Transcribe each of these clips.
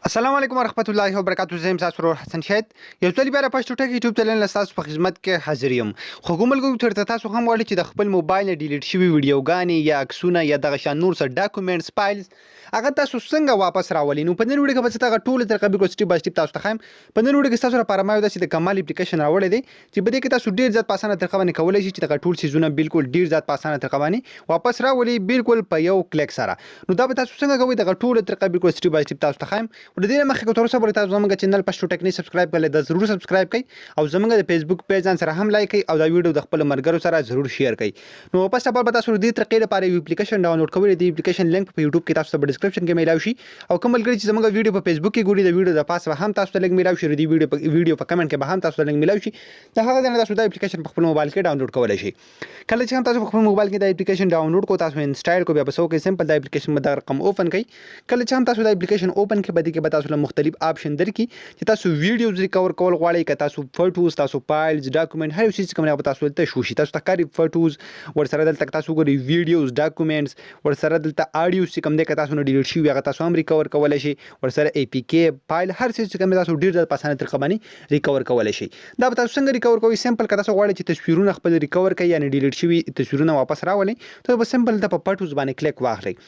السلام علیکم ورحمت الله وبرکاتہ. زه یم تاسو ورور حسن شاهد. یو ځل بیا را پښتو ټک یوټیوب چینل له تاسو په خدمت کې حاضر یم. خو کوم ملګرو ترته تاسو هم غواړئ چې د خپل موبایل نه ډیلیټ شوي ویډیوګانې یا عکسونه یا دغه شان نور څه ډاکومېنټس فایلز هغه تاسو څنګه واپس راولئ. نو په نن ویډیو کې به تاسو ټول طریقې بالکل سټیپ بای سټیپ تاسو ته ښایم. په نن ویډیو کې تاسو لپاره ما یو داسې د کمال اپلیکیشن راوړی دی چې په دې کې تاسو ډیر زیات په اسانه طریقه باندې کولی شئ چې دغه ټول څیزونه بالکل ډیر زیات په اسانه طریقه باندې واپس راولئ بالکل په یو کلیک سره. نو دا به تاسو څنګه کوئ دغه ټول طریقه بالکل سټیپ بای سټیپ تاسو ته ښایم. د دې مخکې که تر اوسه پورې تاسو زموږ چینل پښتو ټک نه سبسکرایب کړئ دا ضرور سبسکرایب کړئ او زموږ د فیسبوک پیج ځان سره هم لایک کړئ او دا ویډیو د خپل ملګرو سره ضرور شیر کړئ. نو پس به تاسو د دې طریقې لپاره یو اپلیکیشن ډاونلوډ کوئ. د اپلیکیشن لینک په یوټیوب کې تاسو ته په ډسکرپشن کې میلاو شي او کوم ملګري چې زموږ ویډیو په فیسبوک کې ګوري د ویډیو د پاسه هم تاسو ته لینک میلاو شي. د ویډیو په کمنټ کې به هم تاسو ته لینک میلاو شي. دا هغه ځای تاسو د اپلیکیشن په خپل موبایل کې ډاونلوډ کولای شئ. کله چې هم تاسو په خپل موبایل کې د اپلیکیشن ډاونلوډ کو تاسو انسټال کو بیا په سو کې سمپل د اپلیکیشن مده رقم اوپن کړئ. کله چې هم تاسو د اپلیکیشن اوپن کړئ بده کې به تاسو له مختلف آپشن درکې چې تاسو ویډیوز ریکور کول غواړئ که تاسو فوټوز تاسو فایلز ډاکومېنټ هر یو څه کوم نه تاسو ته شو شي. تاسو ته کاری فوټوز ورسره دلته تاسو ګورئ ویډیوز ډاکومېنټس ورسره دلته اډیو چې کوم دی که تاسو نه ډیلیټ شي هغه تاسو هم ریکور کولای شئ. ورسره ای پی کې فایل هر څه چې کوم تاسو ډیر ځله په اسانه طریقه باندې ریکور کولای شئ. دا به تاسو څنګه ریکور کوئ سمپل که تاسو غواړئ چې تصویرونه خپل ریکور کړئ یعنی ډیلیټ شوي تصویرونه واپس راولئ ته به سمپل د په فوټوز باندې کلیک واخلئ.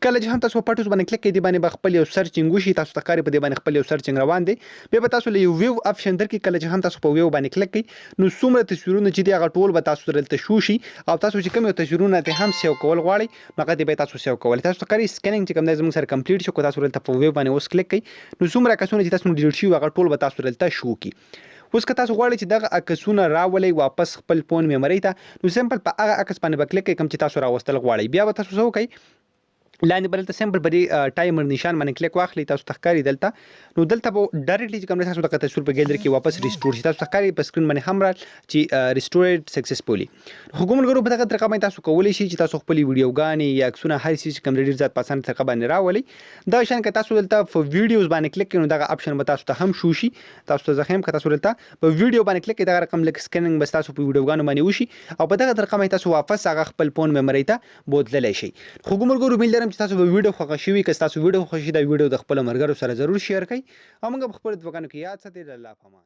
کله چې هم تاسو په فوټوز باندې کلیک کړئ د باندې خپل یو سرچینګ وشي تاسو ته کاری په دې باندې خپل یو سرچینګ روان دی بیا به تاسو له یو ویو آپشن درکې کله چې هم تاسو په ویو باندې کلیک کړئ نو څومره تصویرونه چې دی هغه ټول به تاسو دلته شو شي او تاسو چې کوم تصویرونه ته هم سیو کول غواړئ هغه دې به تاسو سیو کول. تاسو ته کاری سکینینګ چې کوم دی زموږ سره کمپلیټ شو کو تاسو دلته په ویو باندې اوس کلیک کړئ نو څومره کسونه چې تاسو ډیلیټ شي هغه ټول به تاسو دلته شو کی. اوس که تاسو غواړئ چې دغه عکسونه راولئ واپس خپل فون میموري ته نو سمپل په هغه عکس باندې به کلیک کړئ کوم چې تاسو راوستل غواړئ. بیا به تاسو څه وکړئ لاندې بلته سمپل په ټایمر نشان باندې کلیک واخلئ تاسو تخکاری دلته نو دلته به ډایرکټلی چې کوم تاسو د تصویر په ګیلری کې واپس ریسټور شي. تاسو تخکاری په سکرین باندې هم را چې ریسټورډ سکسسفولي. خو کوم ملګرو په دغه طریقه باندې تاسو کولی شئ چې تاسو خپل ویډیوګانې یا عکسونه هر څه کوم ډیر ځات په اسانه طریقه باندې راولئ. دا شان که تاسو دلته په ویډیوز باندې کلیک کړئ نو دغه آپشن به تاسو ته هم شو شي. تاسو ته زه هم که تاسو دلته په ویډیو باندې کلیک کړئ دغه رقم لک سکینینګ بس تاسو په ویډیوګانو باندې وشي او په دغه طریقه باندې تاسو واپس هغه خپل فون میموري ته بوتللی شئ. خو کوم ملګرو امیل لرم چې تاسو به ویډیو خوښه شوي که تاسو ویډیو خوښ شي دا ویډیو د خپل ملګرو سره ضرور شیر کړئ او موږ په خپل دوکانو کې یاد ساتئ. الله پامان.